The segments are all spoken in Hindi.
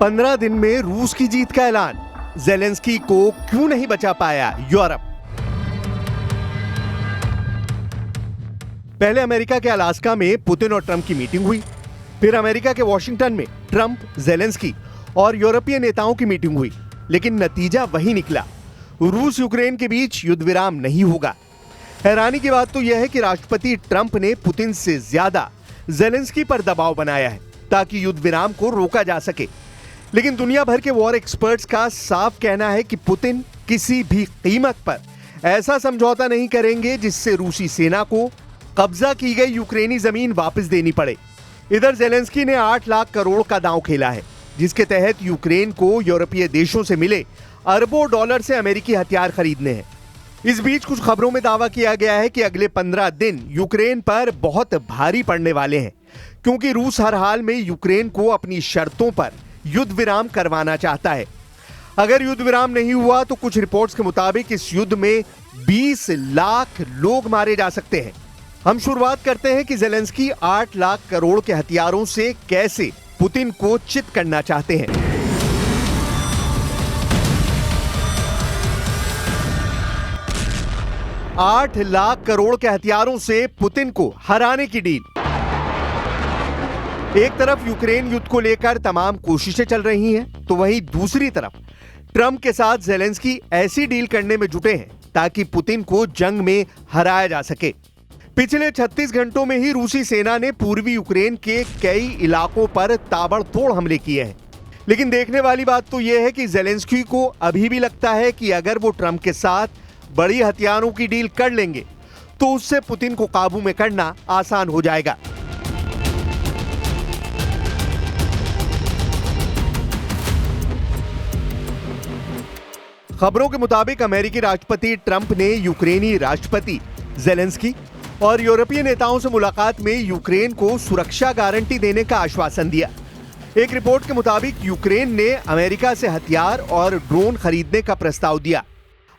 15 दिन में रूस की जीत का ऐलान। ज़ेलेंस्की को क्यों नहीं बचा पाया यूरोप? पहले अमेरिका के अलास्का में पुतिन और ट्रंप की मीटिंग हुई, फिर अमेरिका के वॉशिंगटन में ट्रंप, ज़ेलेंस्की और यूरोपीय नेताओं की मीटिंग हुई, लेकिन नतीजा वही निकला। रूस यूक्रेन के बीच युद्ध विराम नहीं होगा। हैरानी की बात तो यह है कि राष्ट्रपति ट्रंप ने पुतिन से ज्यादा ज़ेलेंस्की पर दबाव बनाया है ताकि युद्ध विराम को रोका जा सके। लेकिन दुनिया भर के वॉर एक्सपर्ट्स का साफ कहना है कि पुतिन किसी भी कीमत पर ऐसा समझौता नहीं करेंगे जिससे रूसी सेना को कब्जा की गई यूक्रेनी जमीन वापस देनी पड़े। इधर ज़ेलेंस्की ने 8 लाख करोड़ का दांव खेला है, जिसके तहत यूक्रेन को यूरोपीय देशों से मिले अरबों डॉलर से अमेरिकी हथियार खरीदने हैं। इस बीच कुछ खबरों में दावा किया गया है कि अगले 15 दिन यूक्रेन पर बहुत भारी पड़ने वाले हैं, क्योंकि रूस हर हाल में यूक्रेन को अपनी शर्तों पर युद्ध विराम करवाना चाहता है। अगर युद्ध विराम नहीं हुआ तो कुछ रिपोर्ट्स के मुताबिक इस युद्ध में 20 लाख लोग मारे जा सकते हैं। हम शुरुआत करते हैं कि ज़ेलेंस्की 8 लाख करोड़ के हथियारों से कैसे पुतिन को चित करना चाहते हैं। $8 लाख करोड़ के हथियारों से पुतिन को हराने की डील। एक तरफ यूक्रेन युद्ध को लेकर तमाम कोशिशें चल रही हैं, तो वहीं दूसरी तरफ ट्रंप के साथ ज़ेलेंस्की ऐसी डील करने में जुटे हैं ताकि पुतिन को जंग में हराया जा सके। पिछले 36 घंटों में ही रूसी सेना ने पूर्वी यूक्रेन के कई इलाकों पर ताबड़तोड़ हमले किए हैं। लेकिन देखने वाली बात तो यह है कि ज़ेलेंस्की को अभी भी लगता है कि अगर वो ट्रंप के साथ बड़ी हथियारों की डील कर लेंगे तो उससे पुतिन को काबू में करना आसान हो जाएगा। खबरों के मुताबिक अमेरिकी राष्ट्रपति ट्रंप ने यूक्रेनी राष्ट्रपति ज़ेलेंस्की और यूरोपीय नेताओं से मुलाकात में यूक्रेन को सुरक्षा गारंटी देने का आश्वासन दिया। एक रिपोर्ट के मुताबिक यूक्रेन ने अमेरिका से हथियार और ड्रोन खरीदने का प्रस्ताव दिया।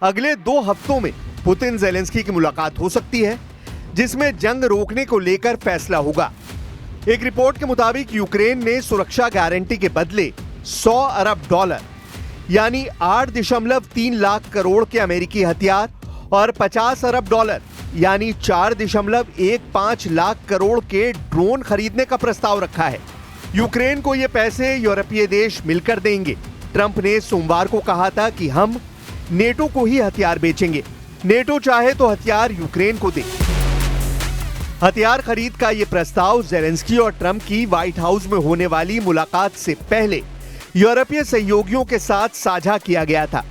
अगले 2 हफ्तों में पुतिन ज़ेलेंस्की की मुलाकात हो सकती है, जिसमें जंग रोकने को लेकर फैसला होगा। एक रिपोर्ट के मुताबिक यूक्रेन ने सुरक्षा गारंटी के बदले $100 अरब यानी 8.3 लाख करोड़ के अमेरिकी हथियार और $50 अरब यानी 4.15 लाख करोड़ के ड्रोन खरीदने का प्रस्ताव रखा है। यूक्रेन को ये पैसे यूरोपीय देश मिलकर देंगे। ट्रंप ने सोमवार को कहा था कि हम नेटो को ही हथियार बेचेंगे, नेटो चाहे तो हथियार यूक्रेन को दे। हथियार खरीद का यह प्रस्ताव ज़ेलेंस्की और ट्रंप की व्हाइट हाउस में होने वाली मुलाकात से पहले यूरोपीय सहयोगियों के साथ साझा किया गया था।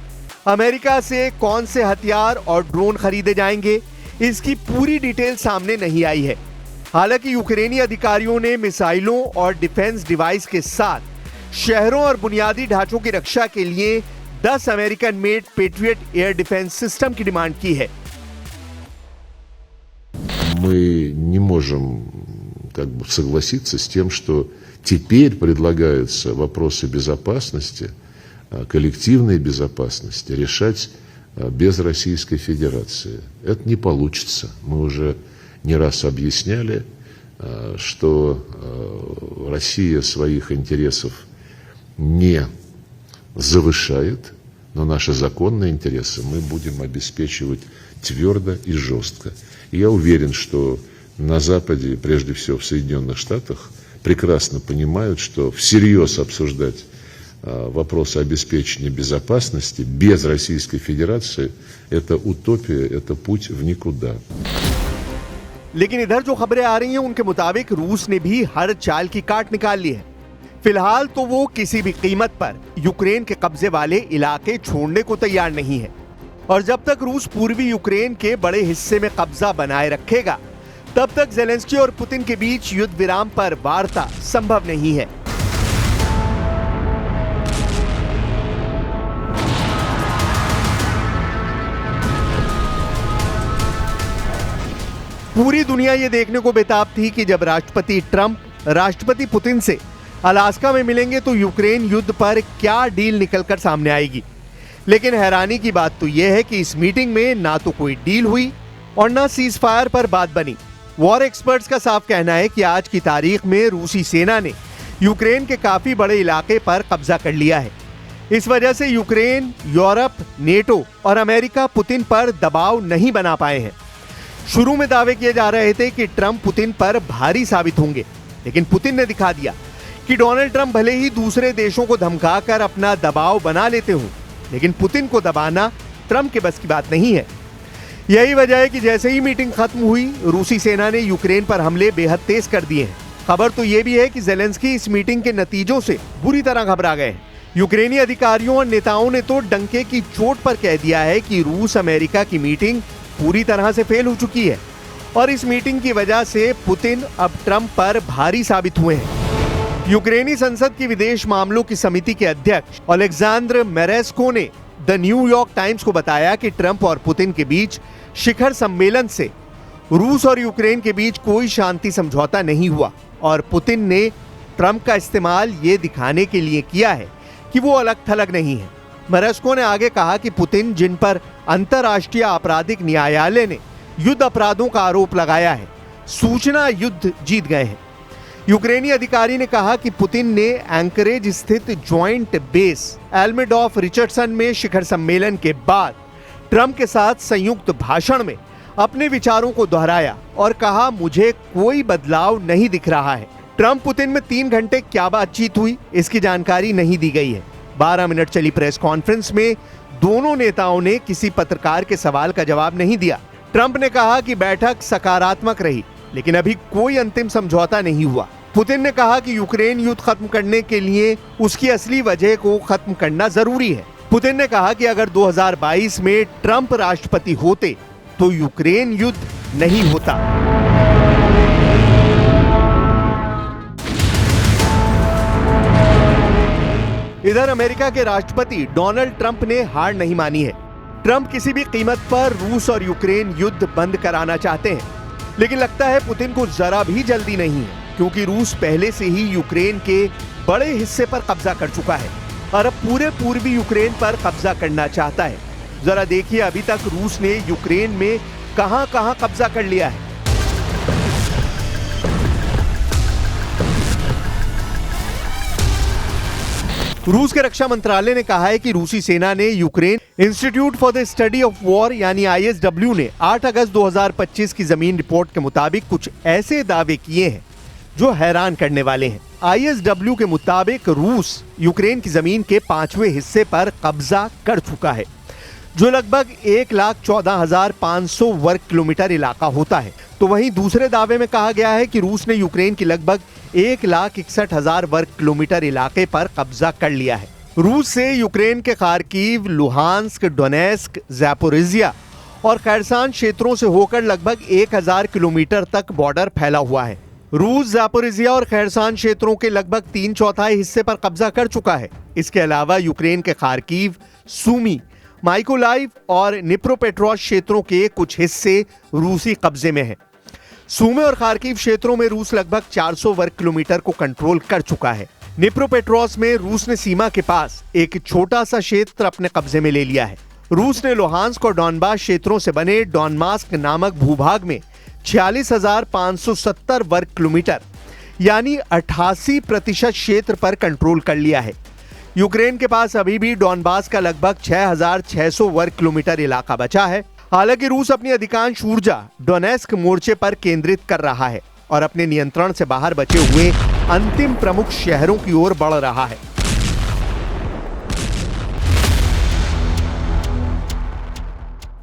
अमेरिका से कौन से हथियार और ड्रोन खरीदे जाएंगे, इसकी पूरी डिटेल सामने नहीं आई है। हालांकि यूक्रेनी अधिकारियों ने मिसाइलों और डिफेंस डिवाइस के साथ शहरों और बुनियादी ढांचों की रक्षा के लिए 10 American made patriot air defence system की डिमांड की है। Мы не можем согласиться с тем, что теперь предлагаются вопросы безопасности, коллективной безопасности решать без Российской Федерации. Это не получится. Мы уже не раз объясняли, что Россия своих интересов не завышает, но наши законные интересы мы будем обеспечивать твердо и жестко. И я уверен, что на Западе, прежде всего в Соединенных Штатах, прекрасно понимают, что всерьез обсуждать вопросы обеспечения безопасности без Российской Федерации – это утопия, это путь в никуда. लेकिन इधर जो खबरें आ रही हैं उनके मुताबिक रूस ने भी हर चाल की काट निकाल ली है। फिलहाल तो वो किसी भी कीमत पर यूक्रेन के कब्जे वाले इलाके छोड़ने को तैयार नहीं है, और जब तक रूस पूर्वी यूक्रेन के बड़े हिस्से में कब्जा बनाए रखेगा, तब तक ज़ेलेंस्की और पुतिन के बीच युद्ध विराम पर वार्ता संभव नहीं है। पूरी दुनिया ये देखने को बेताब थी कि जब राष्ट्रपति ट्रंप राष्ट्रपति पुतिन से अलास्का में मिलेंगे तो यूक्रेन युद्ध पर क्या डील निकलकर सामने आएगी। लेकिन हैरानी की बात तो यह है कि इस मीटिंग में ना तो कोई डील हुई और ना सीज फायर पर बात बनी। वॉर एक्सपर्ट्स का साफ कहना है कि आज की तारीख में रूसी सेना ने यूक्रेन के काफी बड़े इलाके पर कब्जा कर लिया है। इस वजह से यूक्रेन, यूरोप, नेटो और अमेरिका पुतिन पर दबाव नहीं बना पाए हैं। शुरू में दावे किए जा रहे थे कि ट्रंप पुतिन पर भारी साबित होंगे, लेकिन पुतिन ने दिखा दिया कि डोनाल्ड ट्रंप भले ही दूसरे देशों को धमकाकर अपना दबाव बना लेते हों, लेकिन पुतिन को दबाना ट्रंप के बस की बात नहीं है। यही वजह है कि जैसे ही मीटिंग खत्म हुई, रूसी सेना ने यूक्रेन पर हमले बेहद तेज कर दिए हैं। खबर तो यह भी है कि ज़ेलेंस्की इस मीटिंग के नतीजों से बुरी तरह घबरा गए हैं। यूक्रेनी अधिकारियों और नेताओं ने तो डंके की चोट पर कह दिया है कि रूस अमेरिका की मीटिंग पूरी तरह से फेल हो चुकी है और इस मीटिंग की वजह से पुतिन अब ट्रंप पर भारी साबित हुए हैं। यूक्रेनी संसद की विदेश मामलों की समिति के अध्यक्ष ओलेक्सांद्र मेरेस्को ने द न्यूयॉर्क टाइम्स को बताया कि ट्रंप और पुतिन के बीच शिखर सम्मेलन से रूस और यूक्रेन के बीच कोई शांति समझौता नहीं हुआ और पुतिन ने ट्रंप का इस्तेमाल ये दिखाने के लिए किया है कि वो अलग थलग नहीं है। मेरेस्को ने आगे कहा कि पुतिन, जिन पर अंतर्राष्ट्रीय आपराधिक न्यायालय ने युद्ध अपराधों का आरोप लगाया है, सूचना युद्ध जीत गए हैं। यूक्रेनी अधिकारी ने कहा कि पुतिन ने एंकरेज स्थित ज्वाइंट बेस एल्मेडॉफ रिचर्डसन में शिखर सम्मेलन के बाद ट्रंप के साथ संयुक्त भाषण में अपने विचारों को दोहराया और कहा, मुझे कोई बदलाव नहीं दिख रहा है। ट्रंप पुतिन में 3 घंटे क्या बातचीत हुई, इसकी जानकारी नहीं दी गई है। 12 मिनट चली प्रेस कॉन्फ्रेंस में दोनों नेताओं ने किसी पत्रकार के सवाल का जवाब नहीं दिया। ट्रंप ने कहा कि बैठक सकारात्मक रही, लेकिन अभी कोई अंतिम समझौता नहीं हुआ। पुतिन ने कहा कि यूक्रेन युद्ध खत्म करने के लिए उसकी असली वजह को खत्म करना जरूरी है। पुतिन ने कहा कि अगर 2022 में ट्रंप राष्ट्रपति होते तो यूक्रेन युद्ध नहीं होता। इधर अमेरिका के राष्ट्रपति डोनाल्ड ट्रंप ने हार नहीं मानी है। ट्रंप किसी भी कीमत पर रूस और यूक्रेन युद्ध बंद कराना चाहते हैं, लेकिन लगता है पुतिन को जरा भी जल्दी नहीं है, क्योंकि रूस पहले से ही यूक्रेन के बड़े हिस्से पर कब्जा कर चुका है और अब पूरे पूर्वी यूक्रेन पर कब्जा करना चाहता है। जरा देखिए अभी तक रूस ने यूक्रेन में कहां-कहां कब्जा कर लिया है। रूस के रक्षा मंत्रालय ने कहा है कि रूसी सेना ने Ukraine institute for the study of war यानी ISW ने 8 अगस्त 2025 की जमीन रिपोर्ट के मुताबिक कुछ ऐसे दावे किए हैं जो हैरान करने वाले हैं। ISW के मुताबिक रूस यूक्रेन की जमीन के 5वें हिस्से पर कब्जा कर चुका है, जो लगभग 1,14,500 वर्ग किलोमीटर इलाका होता है। तो वहीं दूसरे दावे में कहा गया है कि रूस ने यूक्रेन की लगभग 1,61,000 वर्ग किलोमीटर इलाके पर कब्जा कर लिया है। रूस से यूक्रेन के खार्किव, लुहांस्क, डोनेस्क, ज़ैपोरिज़िया और खैरसान क्षेत्रों से होकर लगभग 1,000 किलोमीटर तक बॉर्डर फैला हुआ है। रूस ज़ैपोरिज़िया और खैरसान क्षेत्रों के लगभग 3/4 हिस्से पर कब्जा कर चुका है। इसके अलावा यूक्रेन के खार्किव, सूमी, माइकोलाइव और निप्रोपेट्रोव्स्क क्षेत्रों के कुछ हिस्से रूसी कब्जे में हैं। सूमी और खार्किव क्षेत्रों में रूस लगभग 400 वर्ग किलोमीटर को कंट्रोल कर चुका है। निप्रोपेट्रोव्स्क में रूस ने सीमा के पास एक छोटा सा क्षेत्र अपने कब्जे में ले लिया है। रूस ने लुहांस्क और डॉनबास क्षेत्रों से बने डॉनबास्क नामक भूभाग में 46,570 वर्ग किलोमीटर यानी 88% क्षेत्र पर कंट्रोल कर लिया है। यूक्रेन के पास अभी भी डॉनबास का लगभग 6,600 वर्ग किलोमीटर इलाका बचा है। हालांकि रूस अपनी अधिकांश ऊर्जा डोनेस्क मोर्चे पर केंद्रित कर रहा है और अपने नियंत्रण से बाहर बचे हुए अंतिम प्रमुख शहरों की ओर बढ़ रहा है।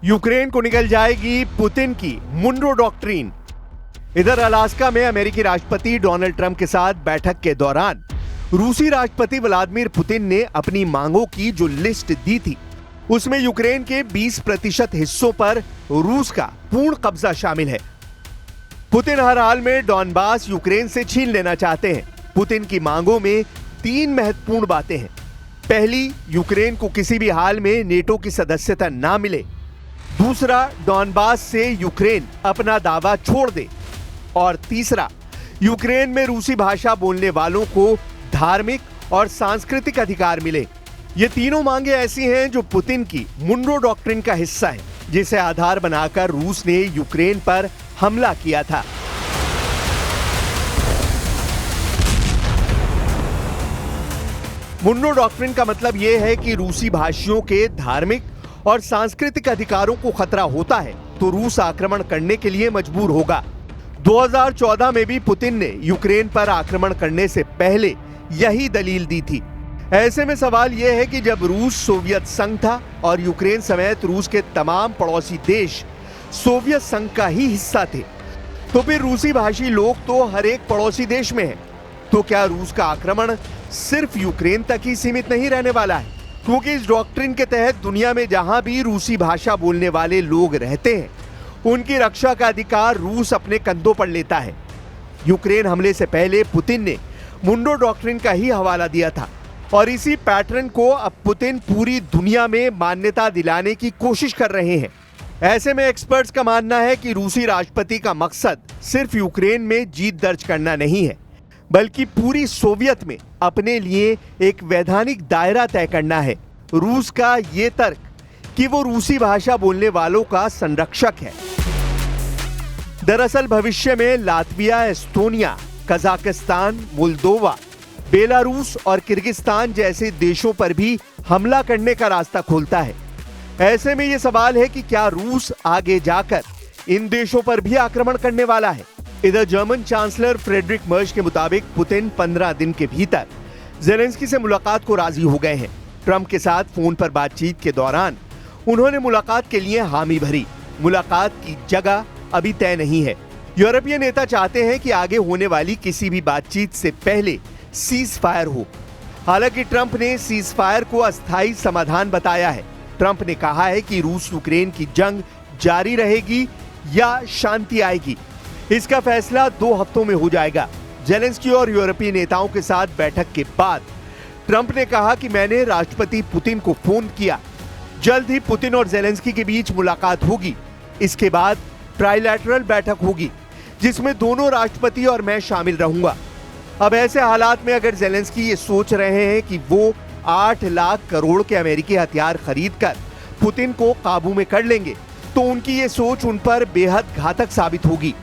यूक्रेन को निकल जाएगी पुतिन की मुनरो डॉक्ट्रिन। इधर अलास्का में अमेरिकी राष्ट्रपति डोनाल्ड ट्रंप के साथ बैठक के दौरान रूसी राष्ट्रपति व्लादिमीर पुतिन ने अपनी मांगों की जो लिस्ट दी थी, उसमें यूक्रेन के 20% हिस्सों पर रूस का पूर्ण कब्जा शामिल है। पुतिन हर हाल में डॉनबास यूक्रेन से छीन लेना चाहते हैं। पुतिन की मांगों में 3 महत्वपूर्ण बातें हैं। पहली, यूक्रेन को किसी भी हाल में नेटो की सदस्यता ना मिले। दूसरा, डॉनबास से यूक्रेन अपना दावा छोड़ दे। और तीसरा, यूक्रेन में रूसी भाषा बोलने वालों को धार्मिक और सांस्कृतिक अधिकार मिले। ये तीनों मांगे ऐसी हैं जो पुतिन की मुनरो डॉक्ट्रिन का हिस्सा है, जिसे आधार बनाकर रूस ने यूक्रेन पर हमला किया था। मुंडो डॉक्ट्रिन का मतलब यह है कि रूसी भाषियों के धार्मिक और सांस्कृतिक अधिकारों को खतरा होता है तो रूस आक्रमण करने के लिए मजबूर होगा। 2014 में भी पुतिन ने यूक्रेन पर आक्रमण करने से पहले यही दलील दी थी। ऐसे में सवाल यह है कि जब रूस सोवियत संघ था और यूक्रेन समेत रूस के तमाम पड़ोसी देश सोवियत संघ का ही हिस्सा थे, तो फिर रूसी भाषी लोग तो हर एक पड़ोसी देश में हैं। तो क्या रूस का आक्रमण सिर्फ यूक्रेन तक ही सीमित नहीं रहने वाला है? क्योंकि इस डॉक्ट्रिन के तहत दुनिया में जहां भी रूसी भाषा बोलने वाले लोग रहते हैं, उनकी रक्षा का अधिकार रूस अपने कंधों पर लेता है। यूक्रेन हमले से पहले पुतिन ने मुंडो डॉक्ट्रिन का ही हवाला दिया था और इसी पैटर्न को अब पुतिन पूरी दुनिया में मान्यता दिलाने की कोशिश कर रहे हैं। ऐसे में एक्सपर्ट्स का मानना है कि रूसी राष्ट्रपति का मकसद सिर्फ यूक्रेन में जीत दर्ज करना नहीं है, बल्कि पूरी सोवियत में अपने लिए एक वैधानिक दायरा तय करना है। रूस का ये तर्क कि वो रूसी भाषा बोलने वालों का संरक्षक है। दरअसल भविष्य में Latvia, Estonia, Kazakhstan, Moldova, Belarus और किर्गिस्तान जैसे देशों पर भी हमला करने का रास्ता खोलता है। ऐसे में यह सवाल है कि क्या रूस आगे जाकर इन देशों पर भी आक्रमण करने वाला है? इधर जर्मन चांसलर फ्रेडरिक मर्ज के मुताबिक पुतिन 15 दिन के भीतर ज़ेलेंस्की से मुलाकात को राजी हो गए हैं। ट्रंप के साथ फोन पर बातचीत के दौरान उन्होंने मुलाकात के लिए हामी भरी। मुलाकात की जगह अभी तय नहीं है। यूरोपीय नेता चाहते हैं कि आगे होने वाली किसी भी बातचीत से पहले सीज फायर हो। हालांकि ट्रंप ने सीज फायर को अस्थायी समाधान बताया है। ट्रंप ने कहा है कि रूस यूक्रेन की जंग जारी रहेगी या शांति आएगी, इसका फैसला 2 हफ्तों में हो जाएगा। ज़ेलेंस्की और यूरोपीय नेताओं के साथ बैठक के बाद ट्रंप ने कहा कि मैंने राष्ट्रपति पुतिन को फोन किया। जल्द ही पुतिन और ज़ेलेंस्की के बीच मुलाकात होगी। इसके बाद ट्राइलैटरल बैठक होगी जिसमें दोनों राष्ट्रपति और मैं शामिल रहूंगा। अब ऐसे हालात में अगर ज़ेलेंस्की ये सोच रहे हैं कि वो 8 लाख करोड़ के अमेरिकी हथियार खरीदकर पुतिन को काबू में कर लेंगे, तो उनकी ये सोच उन पर बेहद घातक साबित होगी।